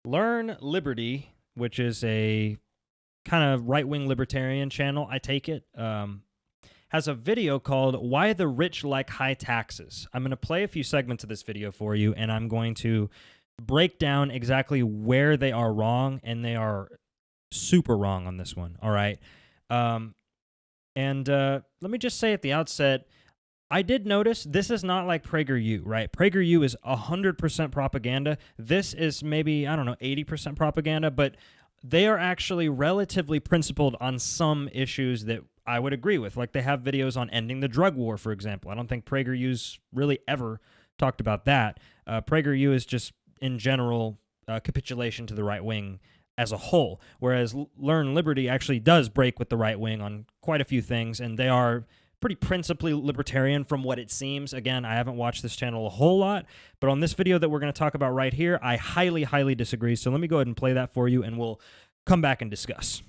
Learn Liberty, which is a kind of right-wing libertarian channel, I take it, has a video called Why the Rich Like High Taxes. I'm going to play a few segments of this video for you, and I'm going to break down exactly where they are wrong, and they are super wrong on this one, all right? Let me just say at the outset, I did notice this is not like PragerU, right? PragerU is 100% propaganda. This is maybe, I don't know, 80% propaganda, but they are actually relatively principled on some issues that I would agree with. Like they have videos on ending the drug war, for example. I don't think PragerU's really ever talked about that. PragerU is just, in general, capitulation to the right wing as a whole, whereas Learn Liberty actually does break with the right wing on quite a few things, and they are pretty principally libertarian from what it seems. Again, I haven't watched this channel a whole lot, but on this video that we're going to talk about right here, I highly, highly disagree. So let me go ahead and play that for you, and we'll come back and discuss.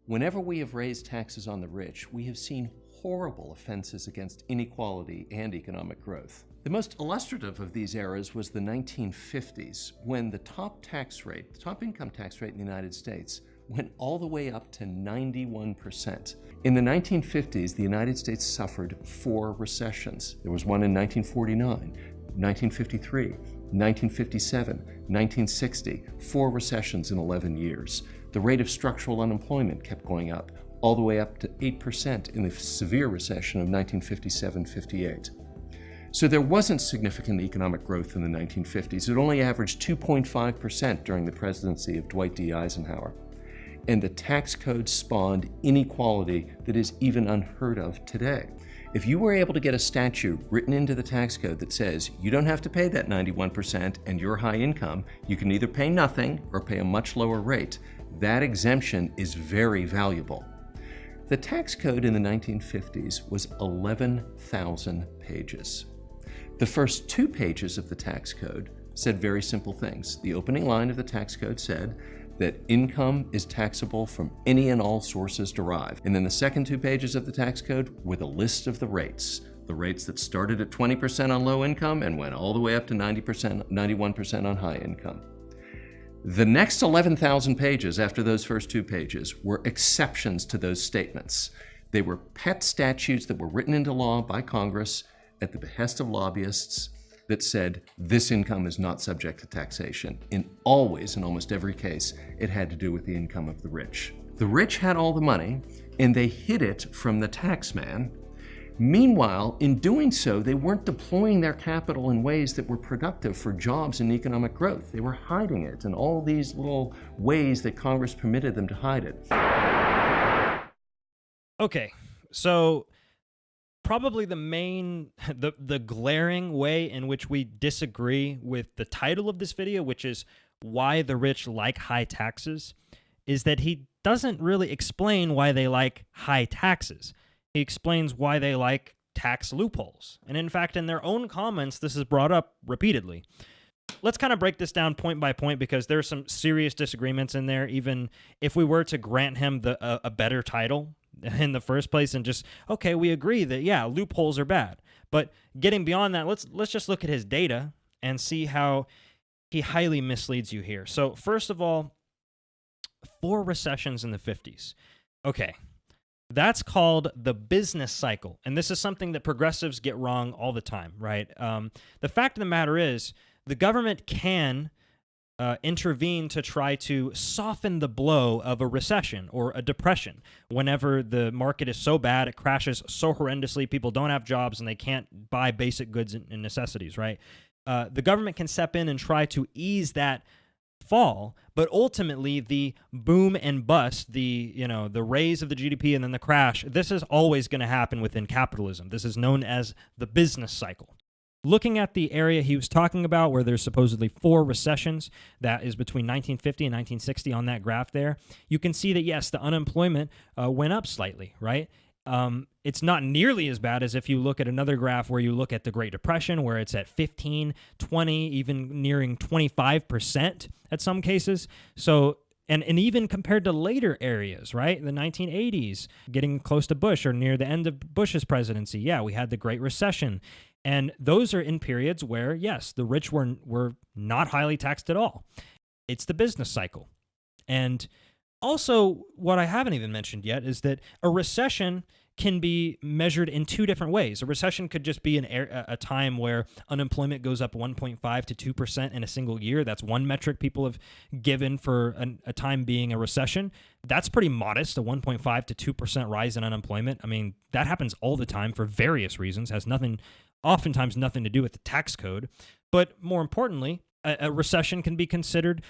Whenever we have raised taxes on the rich, we have seen horrible offenses against inequality and economic growth. The most illustrative of these eras was the 1950s, when the top income tax rate in the United States went all the way up to 91%. In the 1950s, the United States suffered 4 recessions. There was one in 1949, 1953, 1957, 1960, 4 recessions in 11 years. The rate of structural unemployment kept going up, all the way up to 8% in the severe recession of 1957-58. So there wasn't significant economic growth in the 1950s. It only averaged 2.5% during the presidency of Dwight D. Eisenhower. And the tax code spawned inequality that is even unheard of today. If you were able to get a statute written into the tax code that says you don't have to pay that 91% and you're high income, you can either pay nothing or pay a much lower rate, that exemption is very valuable. The tax code in the 1950s was 11,000 pages. The first 2 pages of the tax code said very simple things. The opening line of the tax code said that income is taxable from any and all sources derived. And then the second 2 pages of the tax code with a list of the rates that started at 20% on low income and went all the way up to 90%, 91% on high income. The next 11,000 pages after those first 2 pages were exceptions to those statements. They were pet statutes that were written into law by Congress at the behest of lobbyists that said this income is not subject to taxation. In almost every case, it had to do with the income of the rich. The rich had all the money, and they hid it from the tax man. Meanwhile, in doing so, they weren't deploying their capital in ways that were productive for jobs and economic growth. They were hiding it in all these little ways that Congress permitted them to hide it. Okay, so probably the main, the glaring way in which we disagree with the title of this video, which is Why the Rich Like High Taxes, is that he doesn't really explain why they like high taxes. He explains why they like tax loopholes. And in fact, in their own comments, this is brought up repeatedly. Let's kind of break this down point by point because there's some serious disagreements in there, even if we were to grant him a better title in the first place and just, okay, we agree that, yeah, loopholes are bad. But getting beyond that, let's just look at his data and see how he highly misleads you here. So first of all, 4 recessions in the 50s. Okay, that's called the business cycle. And this is something that progressives get wrong all the time, right? The fact of the matter is the government can intervene to try to soften the blow of a recession or a depression. Whenever the market is so bad, it crashes so horrendously, people don't have jobs and they can't buy basic goods and necessities, right? The government can step in and try to ease that fall, but ultimately the boom and bust, the raise of the GDP and then the crash, this is always going to happen within capitalism. This is known as the business cycle. Looking at the area he was talking about where there's supposedly 4 recessions, that is between 1950 and 1960 on that graph there, you can see that, yes, the unemployment went up slightly, right? It's not nearly as bad as if you look at another graph where you look at the Great Depression, where it's at 15, 20, even nearing 25% at some cases. So, and even compared to later areas, right? The 1980s, getting close to Bush or near the end of Bush's presidency, yeah, we had the Great Recession. And those are in periods where, yes, the rich were not highly taxed at all. It's the business cycle. And also, what I haven't even mentioned yet is that a recession can be measured in two different ways. A recession could just be a time where unemployment goes up 1.5 to 2% in a single year. That's one metric people have given for a time being a recession. That's pretty modest, a 1.5 to 2% rise in unemployment. I mean, that happens all the time for various reasons, has oftentimes nothing to do with the tax code. But more importantly, a recession can be considered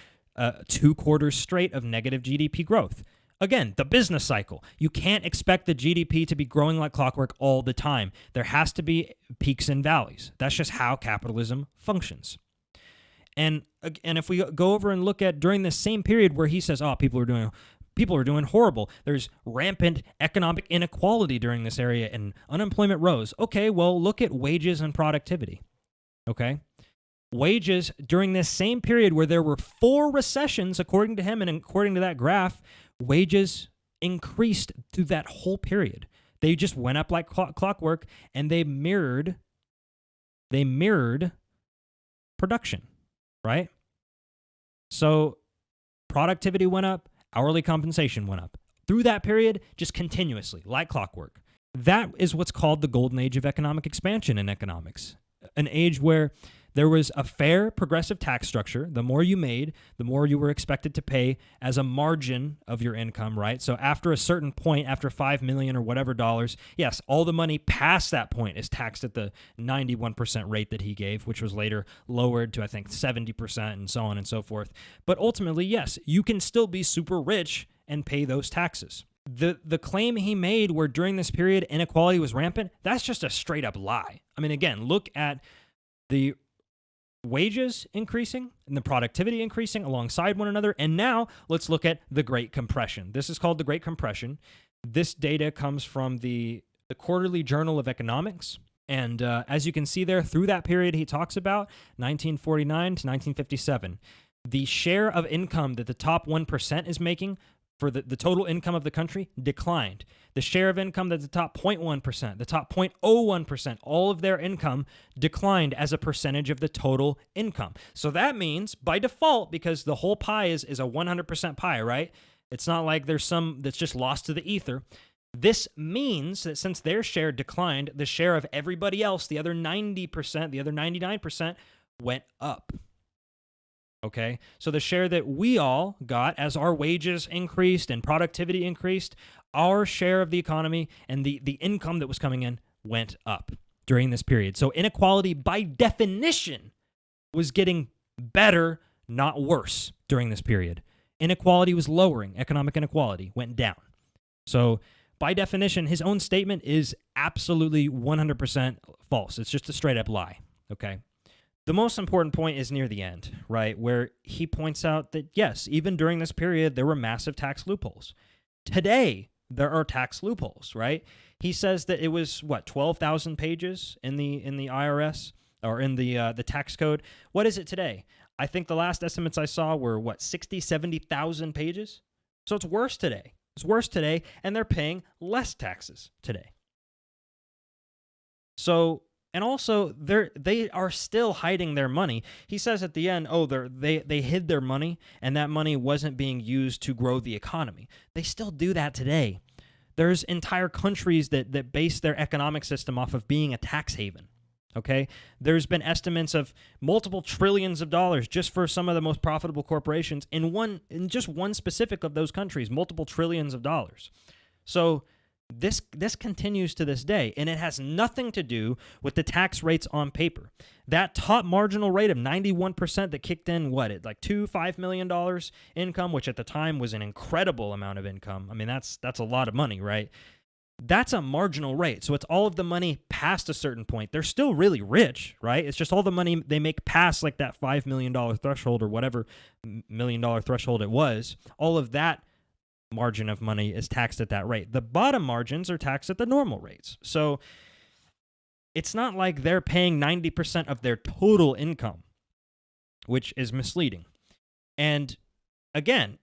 2 quarters straight of negative GDP growth. Again, the business cycle. You can't expect the GDP to be growing like clockwork all the time. There has to be peaks and valleys. That's just how capitalism functions. And if we go over and look at during this same period where he says, oh, people are doing horrible. There's rampant economic inequality during this area and unemployment rose. Okay, well, look at wages and productivity. Okay? Wages during this same period where there were 4 recessions, according to him and according to that graph, wages increased through that whole period. They just went up like clockwork, and they mirrored production, right? So productivity went up, hourly compensation went up. Through that period, just continuously, like clockwork. That is what's called the golden age of economic expansion in economics, an age where there was a fair, progressive tax structure. The more you made, the more you were expected to pay as a margin of your income, right? So after a certain point, after $5 million or whatever dollars, yes, all the money past that point is taxed at the 91% rate that he gave, which was later lowered to, I think, 70% and so on and so forth. But ultimately, yes, you can still be super rich and pay those taxes. The claim he made where during this period inequality was rampant, that's just a straight up lie. I mean, again, look at the wages increasing and the productivity increasing alongside one another. And now let's look at the Great Compression. This is called the Great Compression. This data comes from the Quarterly Journal of Economics. And as you can see there, through that period he talks about, 1949 to 1957, the share of income that the top 1% is making for the total income of the country declined. The share of income that the top 0.1%, the top 0.01%, all of their income declined as a percentage of the total income. So that means, by default, because the whole pie is a 100% pie, right? It's not like there's some that's just lost to the ether. This means that since their share declined, the share of everybody else, the other 90%, the other 99%, went up. Okay, so the share that we all got as our wages increased and productivity increased, our share of the economy and the income that was coming in went up during this period. So inequality, by definition, was getting better, not worse, during this period. Inequality was lowering. Economic inequality went down. So by definition, his own statement is absolutely 100% false. It's just a straight up lie. Okay. The most important point is near the end, right, where he points out that, yes, even during this period, there were massive tax loopholes. Today, there are tax loopholes, right? He says that it was, 12,000 pages in the IRS or in the tax code. What is it today? I think the last estimates I saw were, 60, 70,000 pages? So it's worse today. It's worse today, and they're paying less taxes today. So... And also, they are still hiding their money. He says at the end, they hid their money, and that money wasn't being used to grow the economy. They still do that today. There's entire countries that base their economic system off of being a tax haven. Okay? There's been estimates of multiple trillions of dollars just for some of the most profitable corporations in just one specific of those countries, multiple trillions of dollars. So This continues to this day, and it has nothing to do with the tax rates on paper. That top marginal rate of 91% that kicked in, at like $5 million income, which at the time was an incredible amount of income. I mean, that's a lot of money, right? That's a marginal rate. So it's all of the money past a certain point. They're still really rich, right? It's just all the money they make past like that $5 million threshold or whatever $1 million threshold it was. All of that margin of money is taxed at that rate. The bottom margins are taxed at the normal rates. So it's not like they're paying 90% of their total income, which is misleading. And again,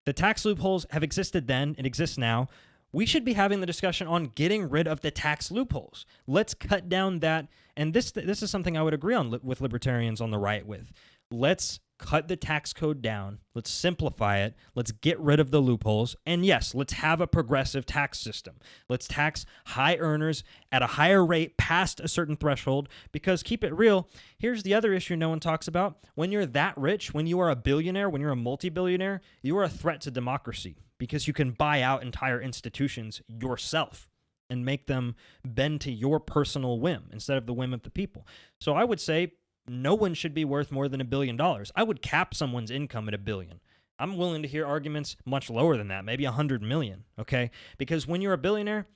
the tax loopholes have existed then, it exists now. We should be having the discussion on getting rid of the tax loopholes. Let's cut down that, and this is something I would agree on with libertarians on the right with. Let's cut the tax code down. Let's simplify it. Let's get rid of the loopholes. And yes, let's have a progressive tax system. Let's tax high earners at a higher rate past a certain threshold, because keep it real, here's the other issue no one talks about. When you're that rich, when you are a billionaire, when you're a multi-billionaire, you are a threat to democracy because you can buy out entire institutions yourself and make them bend to your personal whim instead of the whim of the people. So I would say no one should be worth more than $1 billion. I would cap someone's income at $1 billion. I'm willing to hear arguments much lower than that, maybe 100 million, okay? Because when you're a billionaire,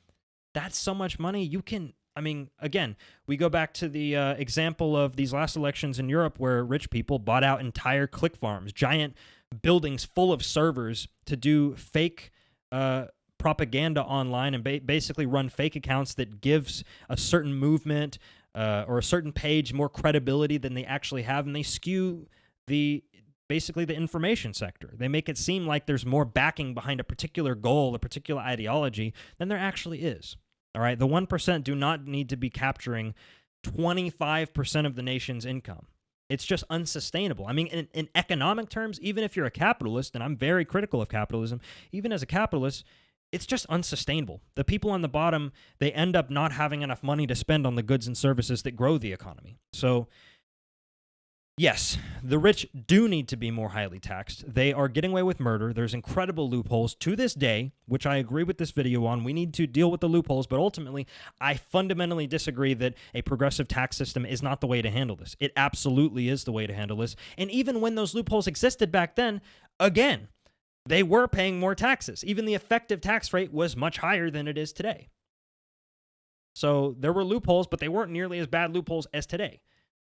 that's so much money. You can, I mean, again, we go back to the example of these last elections in Europe where rich people bought out entire click farms, giant buildings full of servers to do fake propaganda online and basically run fake accounts that gives a certain movement or a certain page more credibility than they actually have, and they skew basically the information sector. They make it seem like there's more backing behind a particular goal, a particular ideology, than there actually is. All right, the 1% do not need to be capturing 25% of the nation's income. It's just unsustainable. I mean, in economic terms, even if you're a capitalist, and I'm very critical of capitalism, even as a capitalist, it's just unsustainable. The people on the bottom, they end up not having enough money to spend on the goods and services that grow the economy. So, yes, the rich do need to be more highly taxed. They are getting away with murder. There's incredible loopholes to this day, which I agree with this video on. We need to deal with the loopholes, but ultimately, I fundamentally disagree that a progressive tax system is not the way to handle this. It absolutely is the way to handle this. And even when those loopholes existed back then, again, they were paying more taxes. Even the effective tax rate was much higher than it is today. So there were loopholes, but they weren't nearly as bad loopholes as today.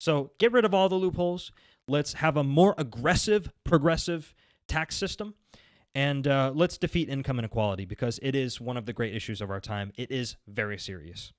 So get rid of all the loopholes. Let's have a more aggressive, progressive tax system. And let's defeat income inequality, because it is one of the great issues of our time. It is very serious.